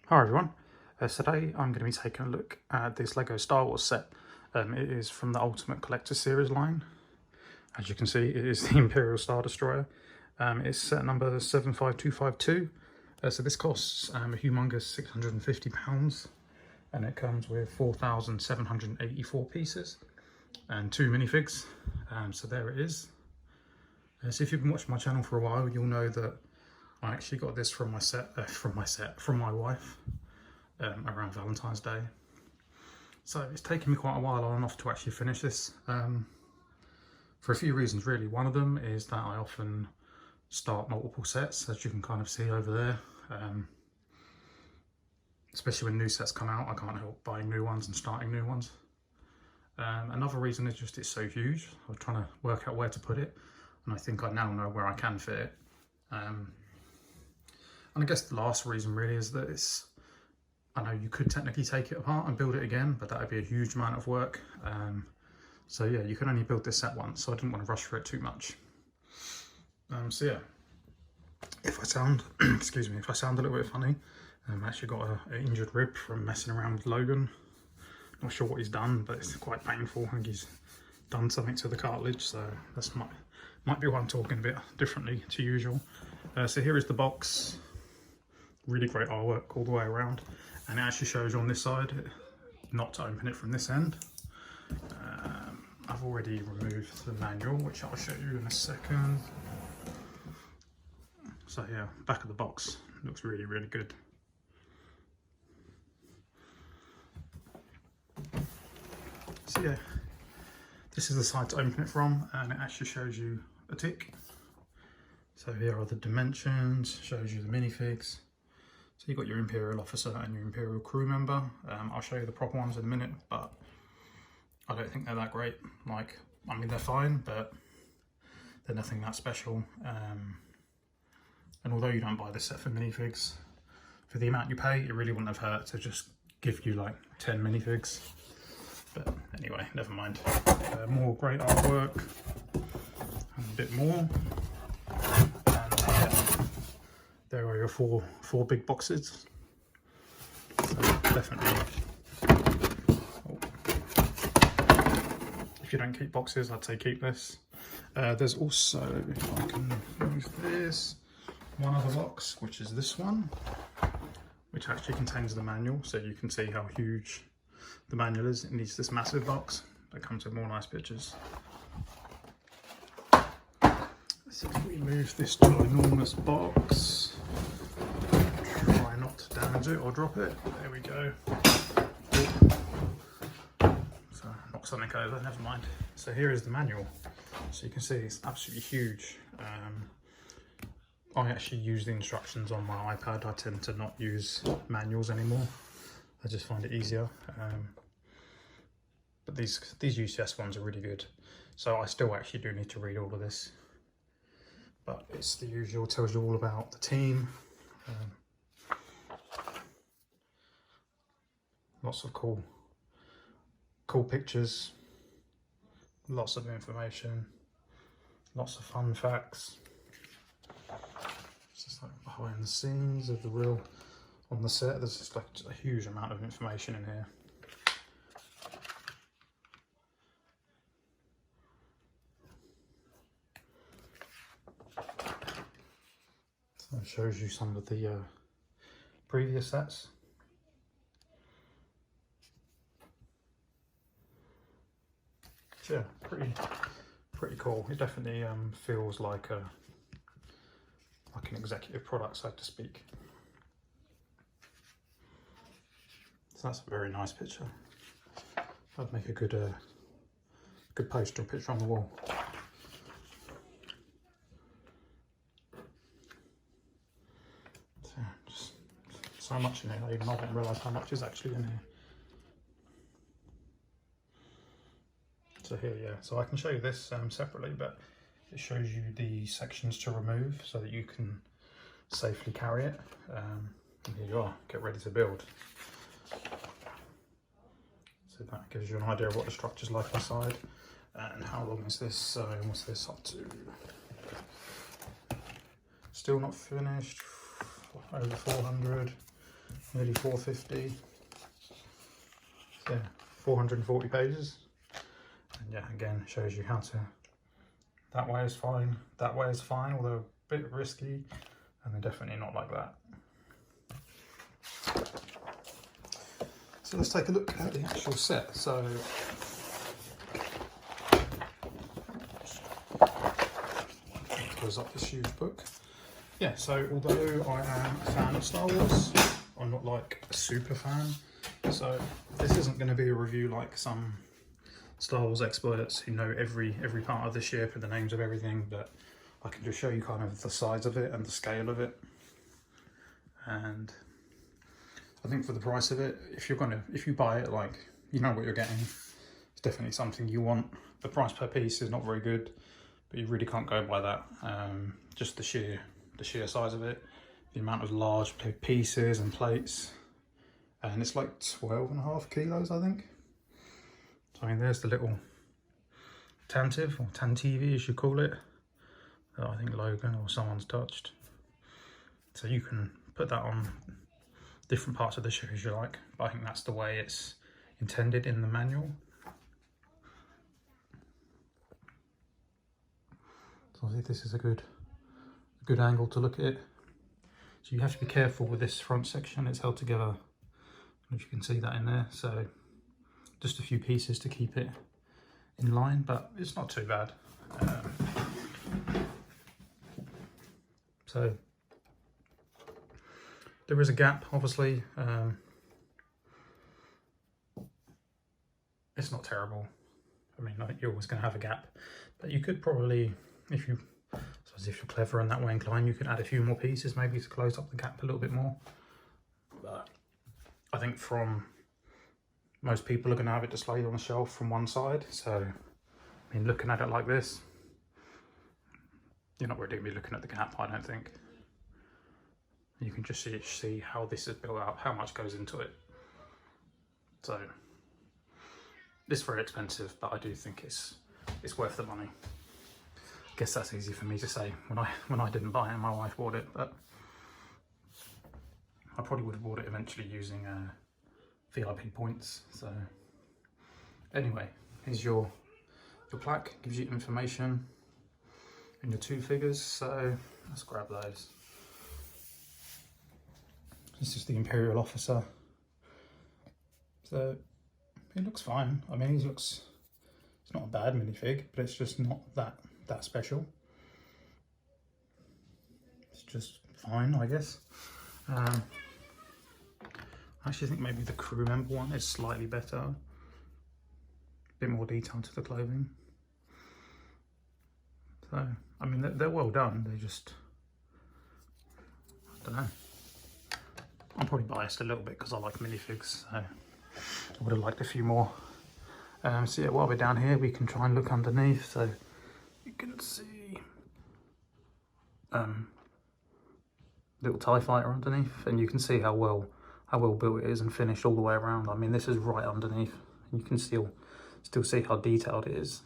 Hi everyone, today I'm going to be taking a look at this LEGO Star Wars set. It is from the Ultimate Collector Series line. As you can see, it is the Imperial Star Destroyer. It's set number 75252. So this costs a humongous £650, and it comes with 4,784 pieces and 2 minifigs. So there it is. So if you've been watching my channel for a while, you'll know that I actually got this from my wife around Valentine's Day. So it's taken me quite a while on and off to actually finish this, for a few reasons really. One of them is that I often start multiple sets, as you can kind of see over there. Especially when new sets come out, I can't help buying new ones and starting new ones. Another reason is just it's so huge. I was trying to work out where to put it, and I think I now know where I can fit it. And I guess the last reason really is that I know you could technically take it apart and build it again, but that would be a huge amount of work. So yeah, you can only build this set once, so I didn't want to rush for it too much. So yeah, if I sound, excuse me, if I sound a little bit funny, I actually got an injured rib from messing around with Logan. Not sure what he's done, but it's quite painful. I think he's done something to the cartilage, so that's might be why I'm talking a bit differently to usual. So here is the box. Really great artwork all the way around, and it actually shows you on this side not to open it from this end. I've already removed the manual, which I'll show you in a second. So yeah, back of the box looks really, really good. So yeah, this is the side to open it from, and it actually shows you a tick. So here are the dimensions, shows you the minifigs. So you've got your Imperial officer and your Imperial crew member. I'll show you the proper ones in a minute, but I don't think they're that great. Like, I mean, they're fine, but they're nothing that special. And although you don't buy this set for minifigs, for the amount you pay, it really wouldn't have hurt to just give you like 10 minifigs. But anyway, never mind. More great artwork, and a bit more. And yeah, there are your four big boxes. So definitely, if you don't keep boxes, I'd say keep this. There's also, if I can move this, one other box, which is this one, which actually contains the manual, so you can see how huge the manual is. It needs this massive box that comes with more nice pictures. So if we move this ginormous box, try not to damage it or drop it. There we go. So knock something over, never mind. So here is the manual. So you can see it's absolutely huge. I actually use the instructions on my iPad. I tend to not use manuals anymore. I just find it easier. But these UCS ones are really good. So I still actually do need to read all of this. But it's the usual, tells you all about the team. Lots of cool pictures, lots of information, lots of fun facts. It's just like behind the scenes of the real, on the set, there's just like a huge amount of information in here. So it shows you some of the previous sets. So yeah, pretty cool. It definitely feels like an executive product, so to speak. So that's a very nice picture. That'd make a good poster picture on the wall. So just so much in here. I didn't realise how much is actually in here. So here, yeah, so I can show you this separately, but it shows you the sections to remove so that you can safely carry it. And here you are, get ready to build. So that gives you an idea of what the structure's like inside. And how long is this? So what's this up to? Still not finished, over 400. nearly 450. Yeah, 440 pages. And yeah, again, shows you how to, that way is fine, that way is fine, although a bit risky, and then definitely not like that. So let's take a look at the actual set. So close up this huge book. Yeah, so although I am a fan of Star Wars, I'm not like a super fan. So this isn't going to be a review like some Star Wars experts who know every part of the ship and the names of everything, but I can just show you kind of the size of it and the scale of it. And I think for the price of it, if you buy it, like, you know what you're getting. It's definitely something you want. The price per piece is not very good, but you really can't go by that. Just the sheer size of it, the amount of large pieces and plates, and it's like 12.5 kilos, I think. So, I mean, there's the little Tantive, or Tantive as you call it, that I think Logan or someone's touched. So you can put that on different parts of the ship as you like, but I think that's the way it's intended in the manual. So I think this is a good angle to look at it. So you have to be careful with this front section, it's held together, if you can see that in there, so just a few pieces to keep it in line, but it's not too bad. So there is a gap, obviously. It's not terrible. I mean, like, you're always going to have a gap, but you could probably, if you're clever and that way inclined, you could add a few more pieces maybe to close up the gap a little bit more. But I think from most people are going to have it displayed on the shelf from one side, so I mean, looking at it like this, you're not really going to be looking at the gap, I don't think. You can just see how this is built out, how much goes into it. So it's very expensive, but I do think it's worth the money. I guess that's easy for me to say when I didn't buy it and my wife bought it, but I probably would have bought it eventually using VIP points. So anyway, here's your plaque, gives you information and your two figures, so let's grab those. This is the Imperial officer. So he looks fine. I mean, it's not a bad minifig, but it's just not that special. It's just fine, I guess. I actually think maybe the crew member one is slightly better. A bit more detail to the clothing. So, I mean, they're well done. They just, I don't know. I'm probably biased a little bit because I like minifigs, so I would have liked a few more. So yeah, while we're down here, we can try and look underneath, so you can see little TIE fighter underneath, and you can see how well built it is and finished all the way around. I mean, this is right underneath, and you can still see how detailed it is.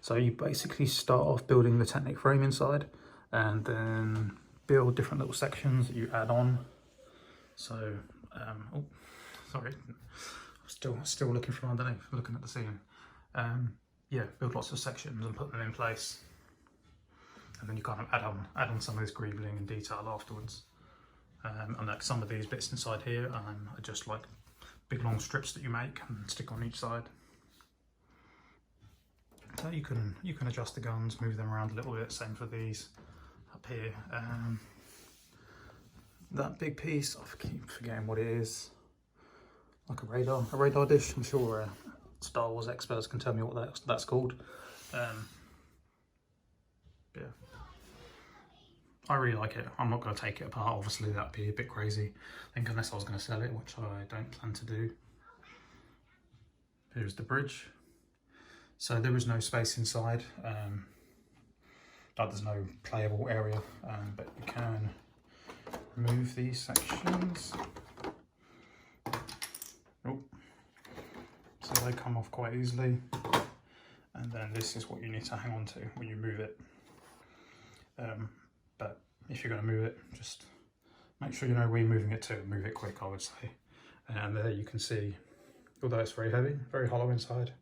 So you basically start off building the Technic frame inside, and then build different little sections that you add on. So, oh, sorry, still looking from underneath, looking at the ceiling. Yeah, build lots of sections and put them in place, and then you kind of add on some of this greebling and detail afterwards. And like some of these bits inside here are just like big long strips that you make and stick on each side. So you can adjust the guns, move them around a little bit. Same for these up here. That big piece, I keep forgetting what it is. Like a radar dish. I'm sure Star Wars experts can tell me what that's called. Yeah, I really like it. I'm not going to take it apart. Obviously, that'd be a bit crazy. I think unless I was going to sell it, which I don't plan to do. Here's the bridge. So there is no space inside. There's no playable area, but you can remove these sections. Oh, so they come off quite easily, and then this is what you need to hang on to when you move it. But if you're going to move it, just Make sure you know where you're moving it to. Move it quick, I would say. And there you can see, although it's very heavy, very hollow inside.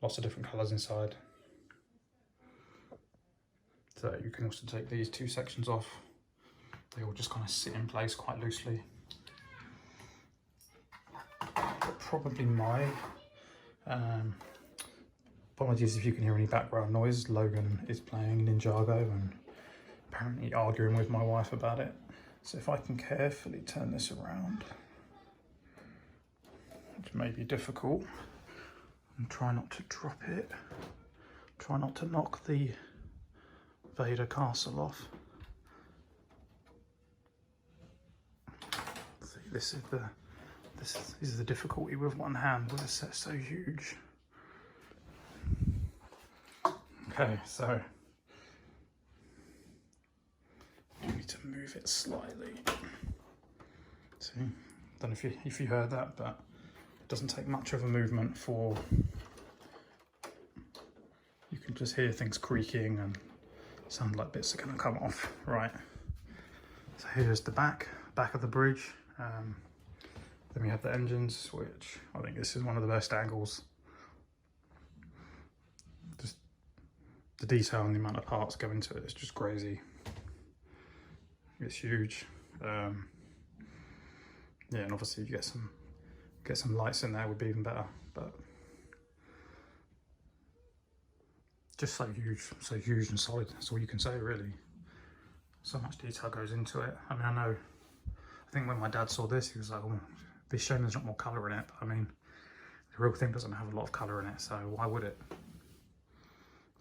Lots of different colours inside. So you can also take these two sections off. They all just kind of sit in place quite loosely. But probably my apologies if you can hear any background noise. Logan is playing Ninjago and apparently arguing with my wife about it. So if I can carefully turn this around, which may be difficult, and try not to drop it, try not to knock the Vader castle off. See, this is the difficulty with one hand with a set so huge. Okay, so I need to move it slightly. See, don't know if you heard that, but it doesn't take much of a movement for, you can just hear things creaking and sound like bits are going to come off. Right, so here's the back of the bridge. Then we have the engines, which I think this is one of the best angles. Just the detail and the amount of parts go into it is just crazy. It's huge. Yeah, and obviously if you get some lights in there would be even better, but just so huge and solid. That's all you can say, really. So much detail goes into it. I mean, I think when my dad saw this, he was like, "Oh, it'd be a shame there's not more colour in it." But I mean, the real thing doesn't have a lot of colour in it, so why would it?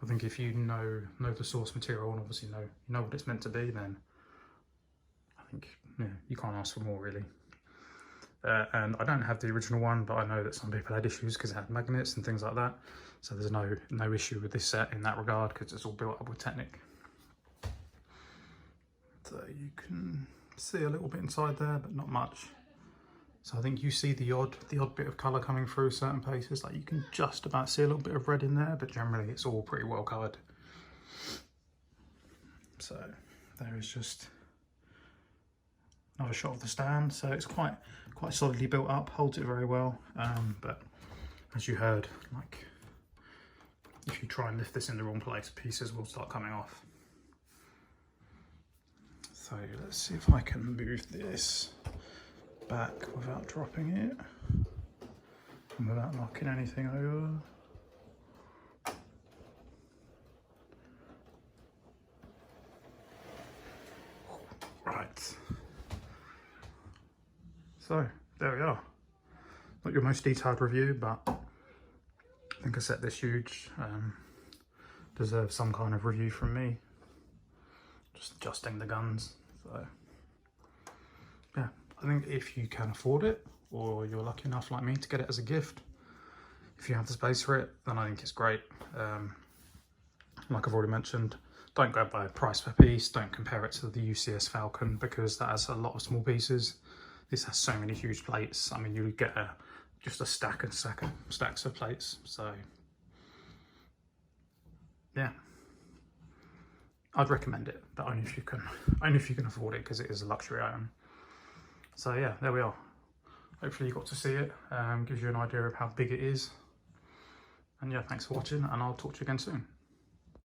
I think if you know the source material and obviously know what it's meant to be, then I think, yeah, you can't ask for more, really. And I don't have the original one, but I know that some people had issues because it had magnets and things like that. So there's no issue with this set in that regard because it's all built up with Technic. So you can see a little bit inside there, but not much. So I think you see the odd bit of colour coming through certain places. Like you can just about see a little bit of red in there, but generally it's all pretty well covered. So there is just another shot of the stand. So it's quite solidly built up, holds it very well. But as you heard, like if you try and lift this in the wrong place, pieces will start coming off. So let's see if I can move this back without dropping it and without knocking anything over. Right. So there we are. Not your most detailed review, but I think a set this huge deserves some kind of review from me. Just adjusting the guns. So yeah, I think if you can afford it, or you're lucky enough like me to get it as a gift, if you have the space for it, then I think it's great. Like I've already mentioned, don't go by price per piece, don't compare it to the UCS Falcon because that has a lot of small pieces. This has so many huge plates. I mean, you would get just a stacks of plates. So yeah, I'd recommend it, but only if you can afford it, because it is a luxury item. So yeah, there we are. Hopefully you got to see it. Gives you an idea of how big it is. And yeah, thanks for watching, and I'll talk to you again soon.